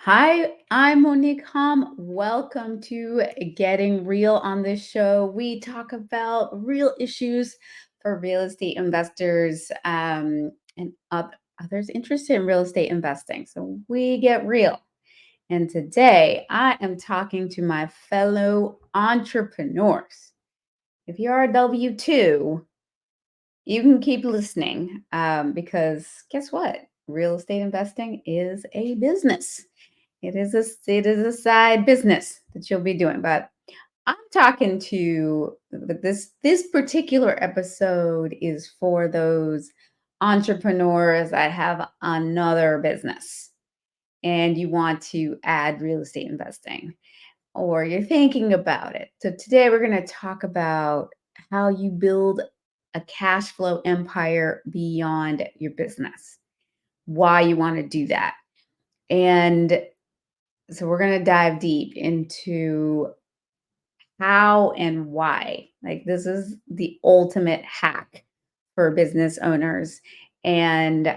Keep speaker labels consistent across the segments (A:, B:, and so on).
A: Hi, I'm Monick Halm. Welcome to Getting Real. On this show, we talk about real issues for real estate investors and others interested in real estate investing. So we get real. And today I am talking to my fellow entrepreneurs. If you're a W 2, you can keep listening because guess what? Real estate investing is a business. It is a side business that you'll be doing. But I'm talking to this particular episode is for those entrepreneurs that have another business and you want to add real estate investing or you're thinking about it. So today we're going to talk about how you build a cash flow empire beyond your business, why you want to do that. And so we're going to dive deep into how and why. Like this is the ultimate hack for business owners. And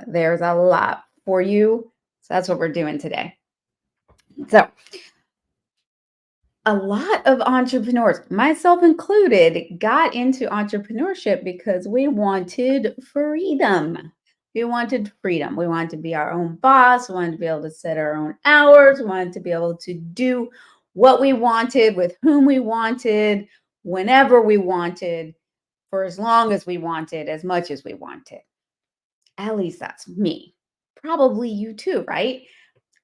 A: there's a lot for you. So that's what we're doing today. So a lot of entrepreneurs, myself included, got into entrepreneurship because we wanted freedom. We wanted freedom. We wanted to be our own boss. We wanted to be able to set our own hours. We wanted to be able to do what we wanted with whom we wanted, whenever we wanted, for as long as we wanted, as much as we wanted. At least that's me. Probably you too, right?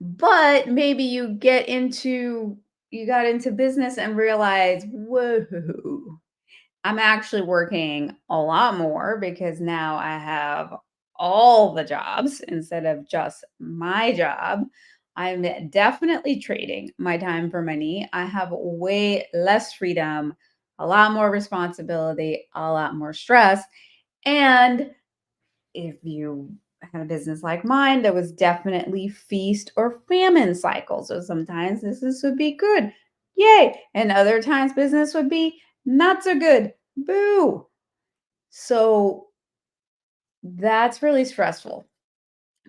A: But maybe you got into business and realized, whoa, I'm actually working a lot more because now I have all the jobs instead of just my job. I'm definitely trading my time for money. I have way less freedom, a lot more responsibility, a lot more stress. And if you had a business like mine, there was definitely feast or famine cycles. So sometimes business would be good, yay, and other times business would be not so good, boo. So that's really stressful.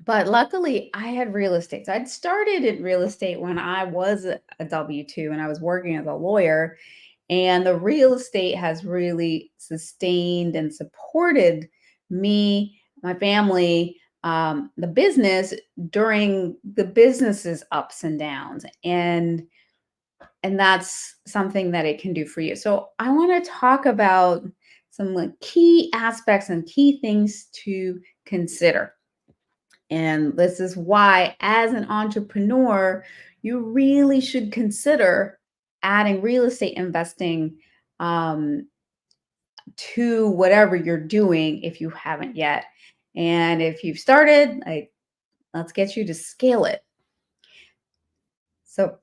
A: But luckily, I had real estate. So I'd started in real estate when I was a W 2 and I was working as a lawyer. And the real estate has really sustained and supported me, my family, the business during the business's ups and downs. And that's something that it can do for you. So I want to talk about some key aspects and key things to consider. And this is why, as an entrepreneur, you really should consider adding real estate investing um, to whatever you're doing if you haven't yet. And if you've started, let's get you to scale it. So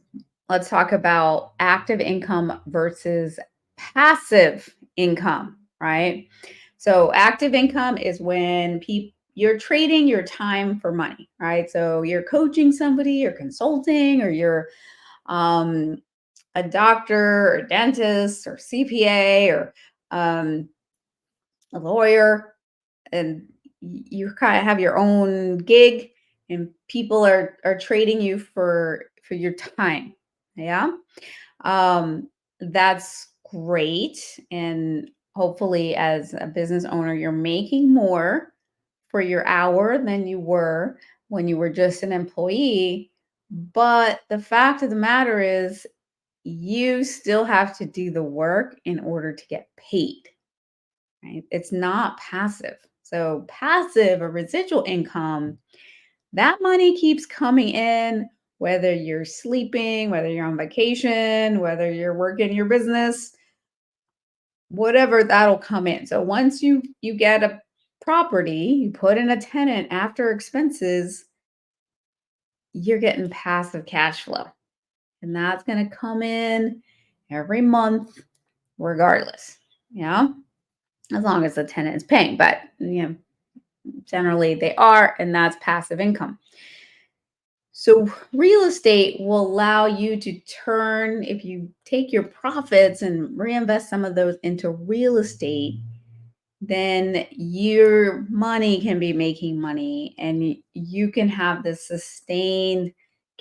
A: let's talk about active income versus passive income, right? So active income is when you're trading your time for money, right? So you're coaching somebody, you're consulting, or you're um, a doctor or dentist or CPA or um, a lawyer, and you kind of have your own gig, and people are trading you for your time. Yeah. That's great. And hopefully, as a business owner, you're making more for your hour than you were when you were just an employee. But the fact of the matter is, you still have to do the work in order to get paid, right? It's not passive. So, passive or residual income, that money keeps coming in whether you're sleeping, whether you're on vacation, whether you're working your business, whatever, that'll come in. So once you get a property, you put in a tenant after expenses, you're getting passive cash flow. And that's going to come in every month regardless. Yeah. As long as the tenant is paying, but generally they are, and that's passive income. So, real estate will allow you to turn, if you take your profits and reinvest some of those into real estate, then your money can be making money and you can have this sustained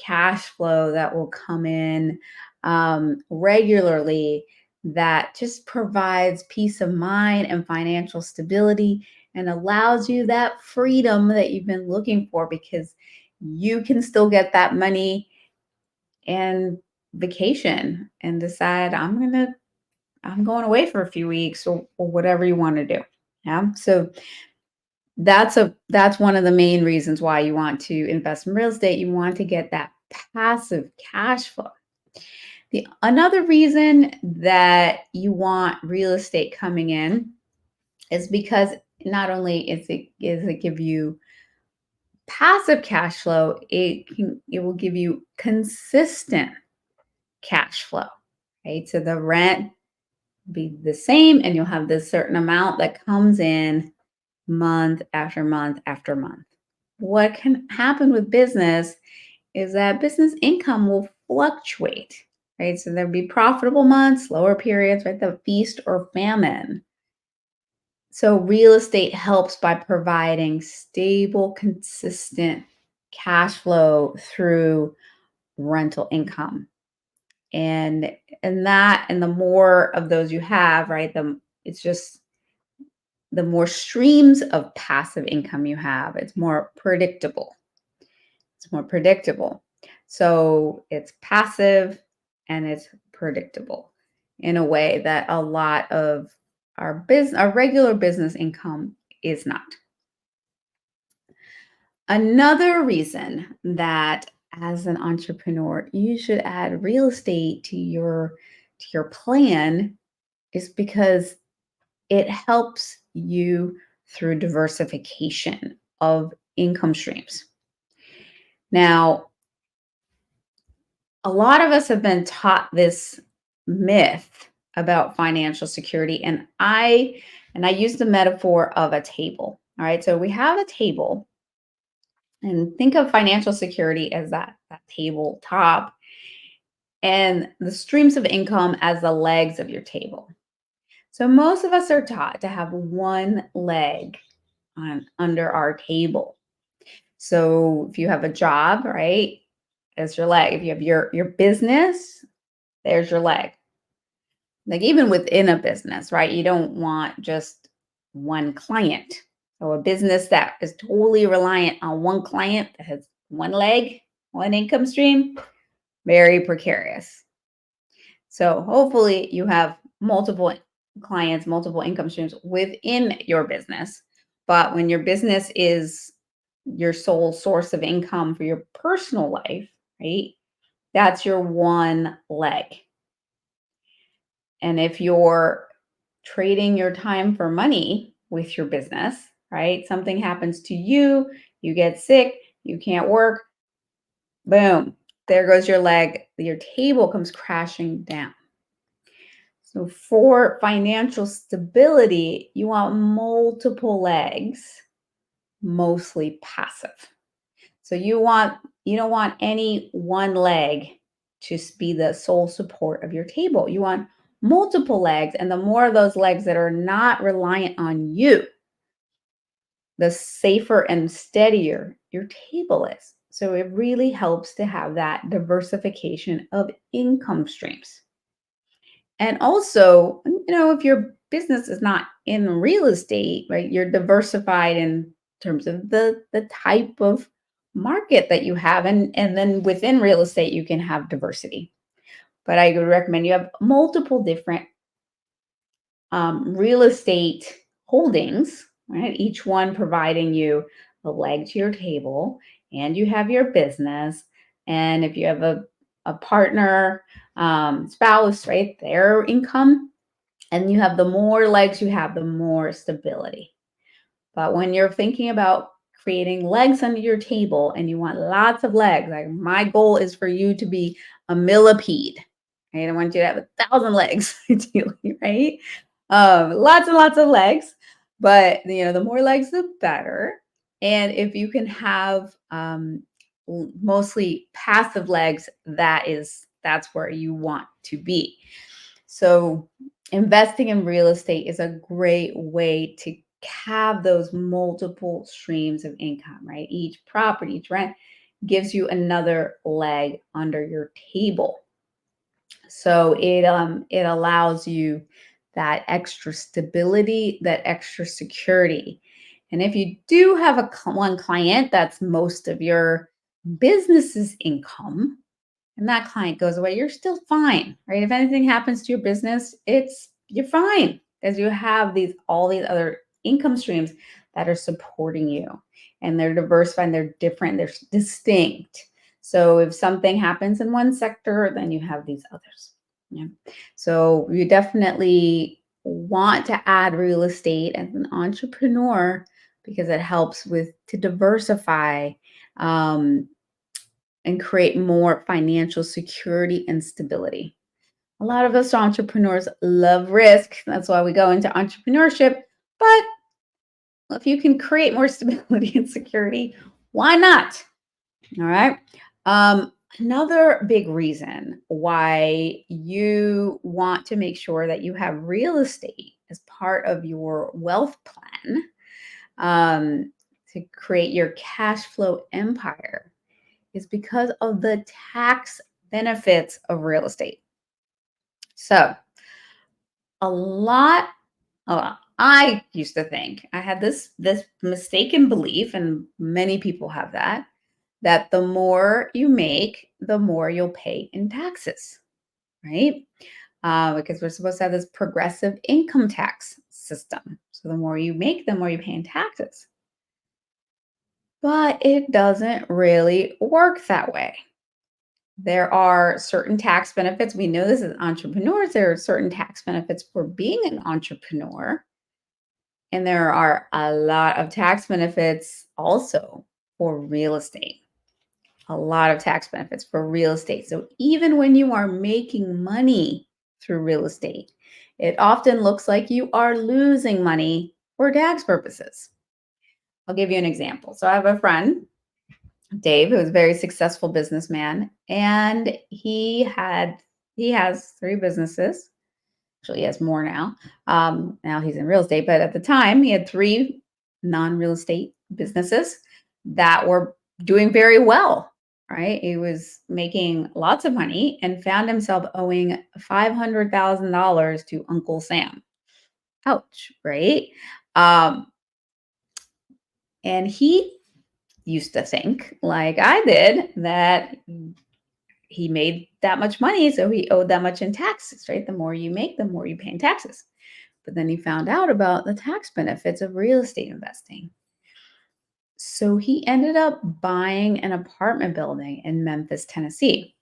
A: cash flow that will come in regularly that just provides peace of mind and financial stability and allows you that freedom that you've been looking for because you can still get that money and vacation and decide I'm going away for a few weeks or whatever you want to do. Yeah. So that's one of the main reasons why you want to invest in real estate. You want to get that passive cash flow. The another reason that you want real estate coming in is because not only is it give you passive cash flow, it will give you consistent cash flow. Right? So the rent be the same and you'll have this certain amount that comes in month after month after month. What can happen with business is that business income will fluctuate, right? So there'll be profitable months, slower periods, right? The feast or famine. So real estate helps by providing stable, consistent cash flow through rental income. And and the more of those you have, right? It's just the more streams of passive income you have, it's more predictable. It's more predictable. So it's passive and it's predictable in a way that a lot of our regular business income is not. Another reason that as an entrepreneur you should add real estate to your plan is because it helps you through diversification of income streams. Now, a lot of us have been taught this myth about financial security and I use the metaphor of a table. All right? So we have a table and think of financial security as that tabletop and the streams of income as the legs of your table. So most of us are taught to have one leg on under our table. So if you have a job, right, that's your leg. If you have your business, there's your leg. Like even within a business, right? You don't want just one client. So a business that is totally reliant on one client that has one leg, one income stream, very precarious. So hopefully you have multiple clients, multiple income streams within your business. But when your business is your sole source of income for your personal life, right? That's your one leg. And if you're trading your time for money with your business, right? Something happens to you, you get sick, you can't work, boom, there goes your leg. Your table comes crashing down. So, for financial stability, you want multiple legs, mostly passive. So you don't want any one leg to be the sole support of your table. You want multiple legs, and the more of those legs that are not reliant on you, the safer and steadier your table is. So it really helps to have that diversification of income streams. And also, if your business is not in real estate, right, you're diversified in terms of the type of market that you have. And then within real estate, you can have diversity. But I would recommend you have multiple different real estate holdings, right? Each one providing you a leg to your table, and you have your business. And if you have a partner, spouse, right, their income, and you have the more legs you have, the more stability. But when you're thinking about creating legs under your table and you want lots of legs, like my goal is for you to be a millipede. Right? I want you to have 1,000 legs, ideally, right? Lots and lots of legs, but the more legs, the better. And if you can have mostly passive legs, that's where you want to be. So investing in real estate is a great way to have those multiple streams of income, right? Each property, each rent, gives you another leg under your table. So it allows you that extra stability, that extra security. And if you do have one client that's most of your business's income, and that client goes away, you're still fine, right? If anything happens to your business, you're fine as you have these all these other income streams that are supporting you, and they're diversified, they're different, they're distinct. So if something happens in one sector, then you have these others. Yeah. So you definitely want to add real estate as an entrepreneur because it helps with to diversify, um, and create more financial security and stability. A lot of us entrepreneurs love risk. That's why we go into entrepreneurship. But if you can create more stability and security, why not? All right. Another big reason why you want to make sure that you have real estate as part of your wealth plan, to create your cash flow empire, is because of the tax benefits of real estate. So, a lot I used to think I had this mistaken belief, and many people have that the more you make, the more you'll pay in taxes, right? Because we're supposed to have this progressive income tax system. So the more you make, the more you pay in taxes. But it doesn't really work that way. There are certain tax benefits. We know this as entrepreneurs. There are certain tax benefits for being an entrepreneur. And there are a lot of tax benefits also for real estate. A lot of tax benefits for real estate. So even when you are making money through real estate, it often looks like you are losing money for tax purposes. I'll give you an example. So I have a friend, Dave, who is a very successful businessman, and he has three businesses. Actually, he has more now. Now he's in real estate, but at the time he had three non-real estate businesses that were doing very well. Right, he was making lots of money and found himself owing $500,000 to Uncle Sam. Ouch, right? Um, and he used to think, like I did, that he made that much money, so he owed that much in taxes, right? The more you make, the more you pay in taxes. But then he found out about the tax benefits of real estate investing. So he ended up buying an apartment building in Memphis, Tennessee.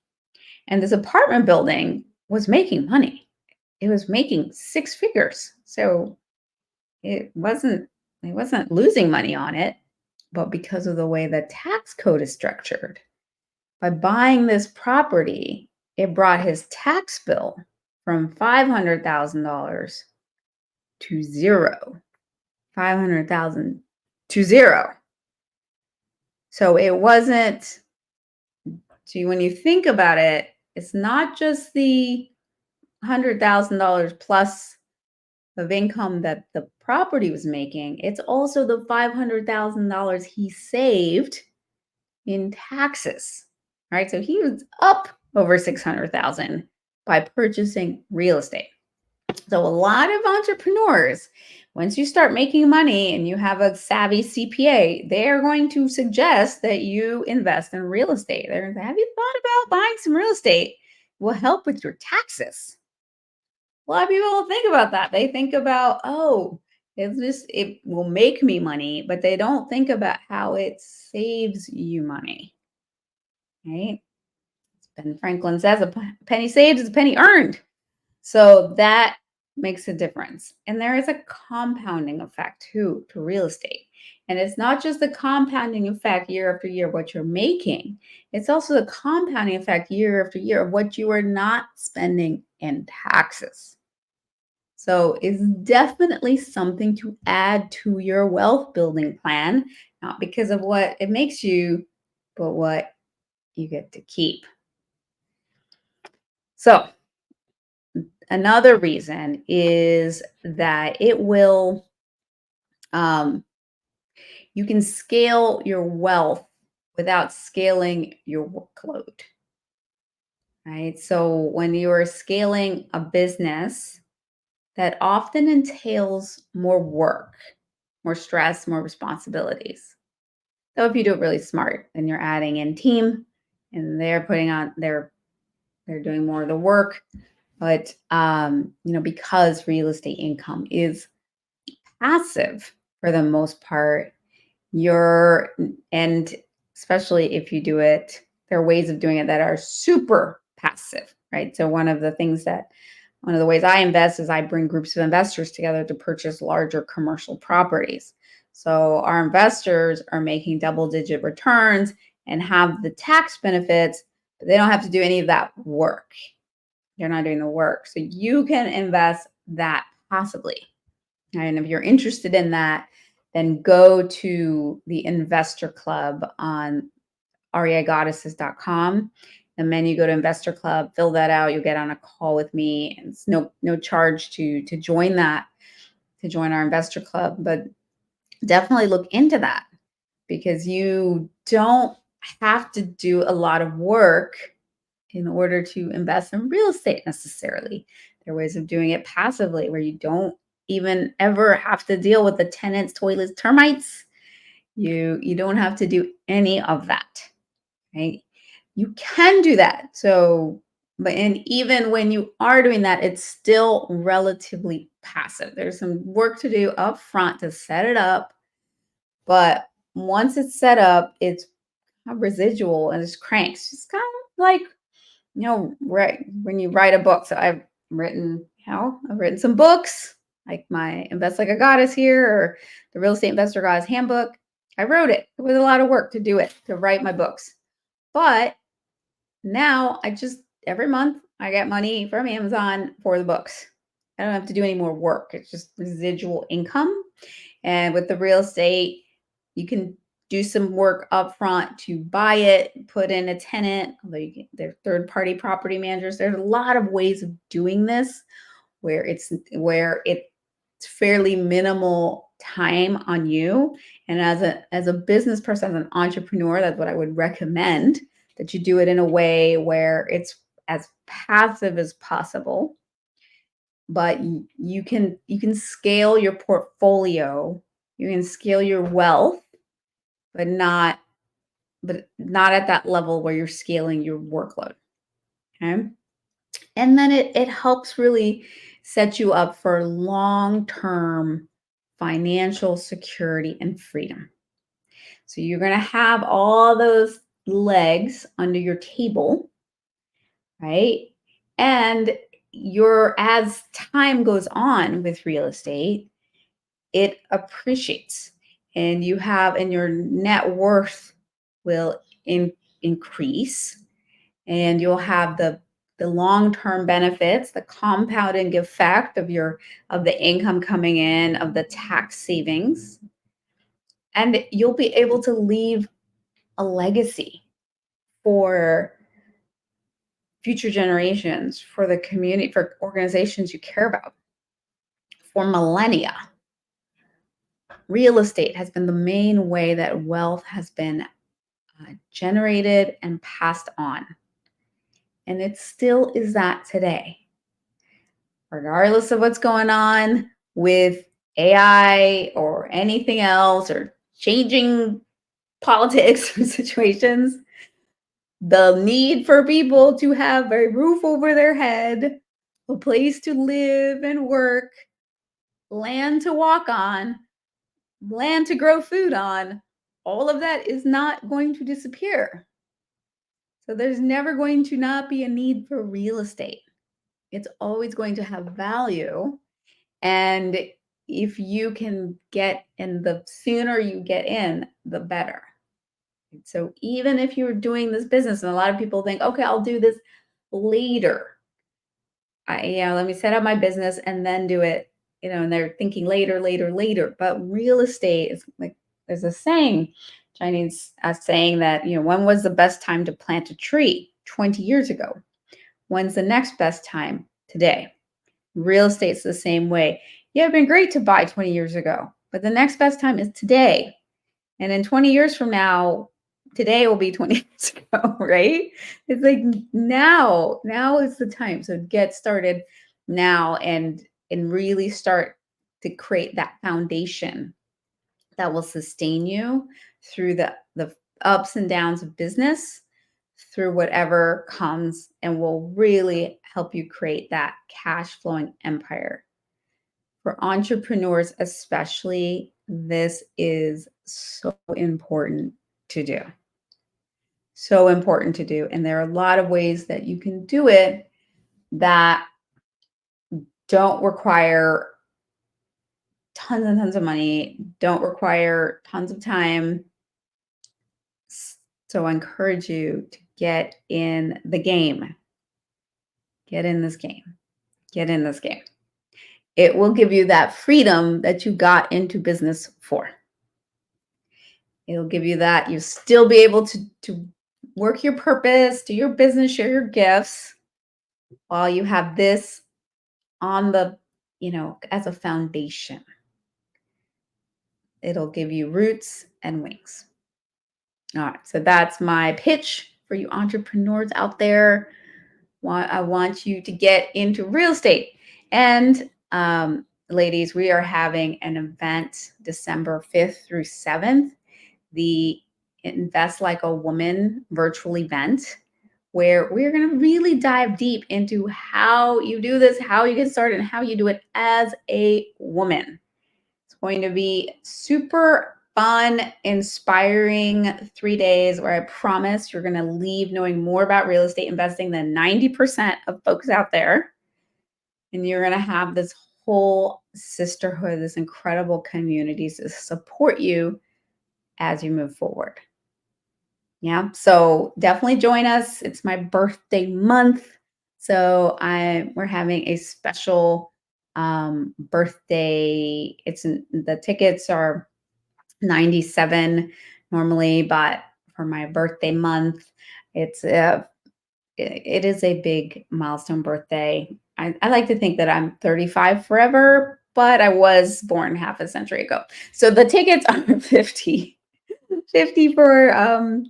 A: And this apartment building was making money. It was making six figures. So it wasn't he wasn't losing money on it, but because of the way the tax code is structured, by buying this property, it brought his tax bill from $500,000 to zero. 500,000 to zero. So it wasn't see when you think about it, it's not just the $100,000 plus of income that the property was making, it's also the $500,000 he saved in taxes. Right? So he was up over 600,000 by purchasing real estate. So a lot of entrepreneurs, once you start making money and you have a savvy CPA, they are going to suggest that you invest in real estate. They're going to say, have you thought about buying some real estate? It will help with your taxes. A lot of people don't think about that. They think about, oh, it will make me money, but they don't think about how it saves you money. Right? Ben Franklin says a penny saved is a penny earned. So that makes a difference. And there is a compounding effect too to real estate. And it's not just the compounding effect year after year, what you're making, it's also the compounding effect year after year of what you are not spending in taxes. So it's definitely something to add to your wealth building plan, not because of what it makes you, but what you get to keep. So another reason is that um, you can scale your wealth without scaling your workload, right? So when you're scaling a business, that often entails more work, more stress, more responsibilities. So if you do it really smart, then you're adding in team and they're doing more of the work. But because real estate income is passive for the most part, you're and especially if you do it, there are ways of doing it that are super passive, right? So one of the ways I invest is I bring groups of investors together to purchase larger commercial properties. So our investors are making double digit returns and have the tax benefits, but they don't have to do any of that work. They're not doing the work. So you can invest that passively. And if you're interested in that, then go to the investor club on reigoddesses.com. And then you go to investor club, fill that out. You'll get on a call with me. And it's no charge to join that, to join our investor club. But definitely look into that because you don't have to do a lot of work in order to invest in real estate necessarily. There are ways of doing it passively where you don't even ever have to deal with the tenants, toilets, termites. You don't have to do any of that, right? You can do that. So, but and even when you are doing that, it's still relatively passive. There's some work to do up front to set it up, but once it's set up, it's residual and it's cranks. It's kind of like right when you write a book. So I've written some books, like my Invest Like a Goddess here or the Real Estate Investor Goddess Handbook. I wrote it. It was a lot of work to do it, to write my books. But now I just every month I get money from Amazon for the books. I don't have to do any more work. It's just residual income. And with the real estate, you can do some work up front to buy it, put in a tenant, although they're third-party property managers. There's a lot of ways of doing this where it's fairly minimal time on you. And as a business person, as an entrepreneur, that's what I would recommend, that you do it in a way where it's as passive as possible, but you can scale your portfolio, you can scale your wealth, but not at that level where you're scaling your workload. Okay. And then it helps really set you up for long-term financial security and freedom. So you're going to have all those legs under your table, right? And as time goes on with real estate, it appreciates and your net worth will increase, and you'll have the long-term benefits, the compounding effect of the income coming in, of the tax savings, and you'll be able to leave a legacy for future generations, for the community, for organizations you care about, for millennia. Real estate has been the main way that wealth has been generated and passed on. And it still is that today. Regardless of what's going on with AI or anything else or changing politics or situations, the need for people to have a roof over their head, a place to live and work, land to walk on, land to grow food on, all of that is not going to disappear. So there's never going to not be a need for real estate. It's always going to have value. And if you can get in, the sooner you get in, the better. So even if you're doing this business, and a lot of people think, okay, I'll do this later. Let me set up my business and then do it, and they're thinking later, later, later. But real estate is like, there's a saying, Chinese saying that, when was the best time to plant a tree? 20 years ago. When's the next best time? Today. Real estate's the same way. Yeah, it'd been great to buy 20 years ago, but the next best time is today. And in 20 years from now, today will be 20 years ago, right? It's like now is the time. So get started now and really start to create that foundation that will sustain you through the ups and downs of business, through whatever comes, and will really help you create that cash flowing empire. For entrepreneurs especially, this is so important to do. So important to do. And there are a lot of ways that you can do it that don't require tons and tons of money, don't require tons of time. So I encourage you to get in the game. Get in this game. Get in this game. It will give you that freedom that you got into business for. It'll give you that. You'll still be able to work your purpose, do your business, share your gifts while you have this on the, as a foundation. It'll give you roots and wings. All right. So that's my pitch for you entrepreneurs out there. I want you to get into real estate. And ladies, we are having an event December 5th through 7th, the Invest Like a Woman virtual event, where we're going to really dive deep into how you do this, how you get started, and how you do it as a woman. It's going to be super fun, inspiring 3 days where I promise you're going to leave knowing more about real estate investing than 90% of folks out there. And you're going to have this whole sisterhood, this incredible community to support you as you move forward. Yeah. So definitely join us. It's my birthday month. So we're having a special birthday. The tickets are 97 normally, but for my birthday month, it is a big milestone birthday. I like to think that I'm 35 forever, but I was born half a century ago. So the tickets are 50 for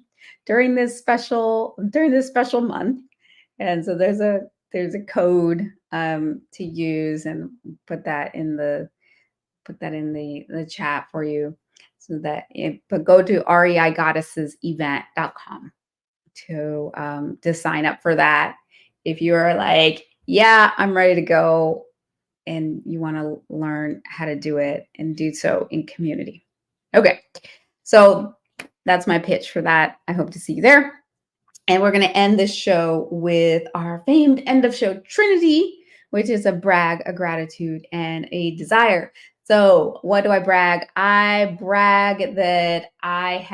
A: during this special month. And so there's a code to use, and put that in the chat for you, so that but go to reigoddessesevent.com to sign up for that. If you're like, yeah, I'm ready to go, and you want to learn how to do it and do so in community. Okay. So that's my pitch for that. I hope to see you there. And we're going to end this show with our famed end of show Trinity, which is a brag, a gratitude, and a desire. So, what do I brag? I brag that I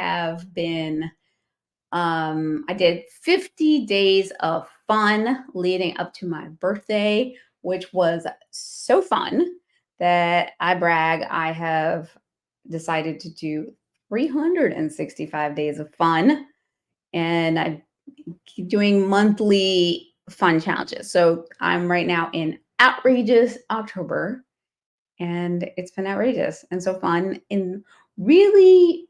A: did 50 days of fun leading up to my birthday, which was so fun that I brag I have decided to do 365 days of fun. And I keep doing monthly fun challenges. So I'm right now in Outrageous October, and it's been outrageous and so fun. And really,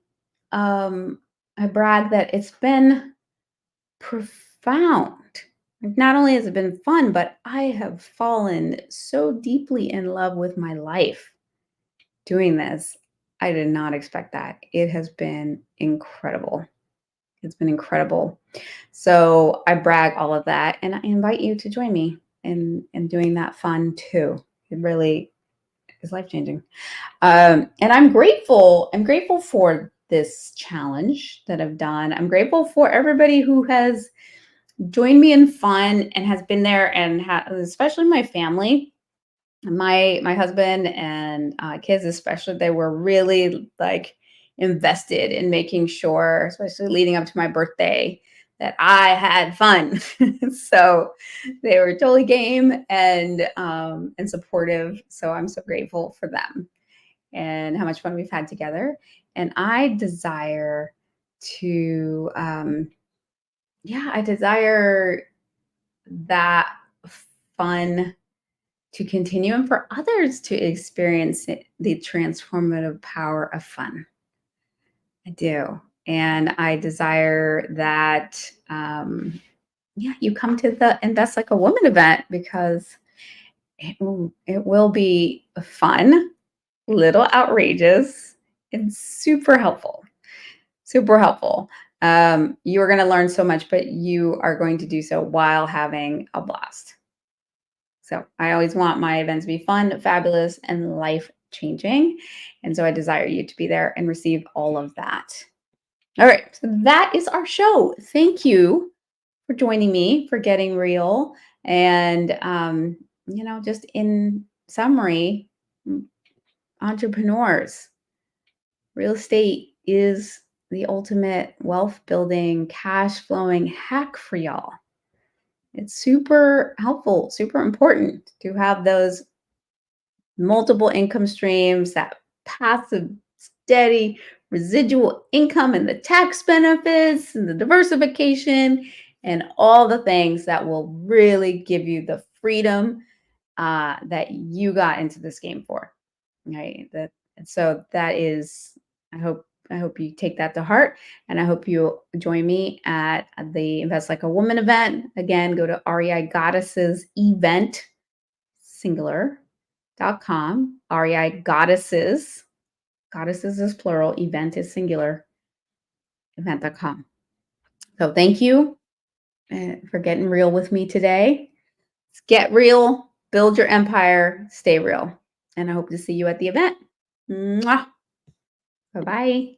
A: I brag that it's been profound. Like, not only has it been fun, but I have fallen so deeply in love with my life doing this. I did not expect that. It has been incredible. It's been incredible. So I brag all of that, and I invite you to join me in doing that fun too. It really is life changing. And I'm grateful. I'm grateful for this challenge that I've done. I'm grateful for everybody who has joined me in fun and has been there, and especially my family, my husband and kids especially. They were really like invested in making sure, especially leading up to my birthday, that I had fun. So they were totally game and supportive. So I'm so grateful for them and how much fun we've had together. And I desire to I desire that fun to continue, and for others to experience the transformative power of fun. I do. And I desire that, yeah, you come to the Invest Like a Woman event because it will be fun, little outrageous, and super helpful. Super helpful. You're going to learn so much, but you are going to do so while having a blast. So I always want my events to be fun, fabulous, and life changing. And so I desire you to be there and receive all of that. All right. So that is our show. Thank you for joining me for Getting Real. And, just in summary, entrepreneurs, real estate is the ultimate wealth building, cash flowing hack for y'all. It's super helpful, super important to have those multiple income streams, that passive, steady residual income, and the tax benefits, and the diversification, and all the things that will really give you the freedom that you got into this game for. Right. And so that is, I hope you take that to heart, and I hope you join me at the Invest Like a Woman event. Again, go to REI Goddesses event, singular.com. REI Goddesses, Goddesses is plural, event is singular, event.com. So thank you for getting real with me today. Get real, build your empire, stay real. And I hope to see you at the event. Mwah. Bye bye.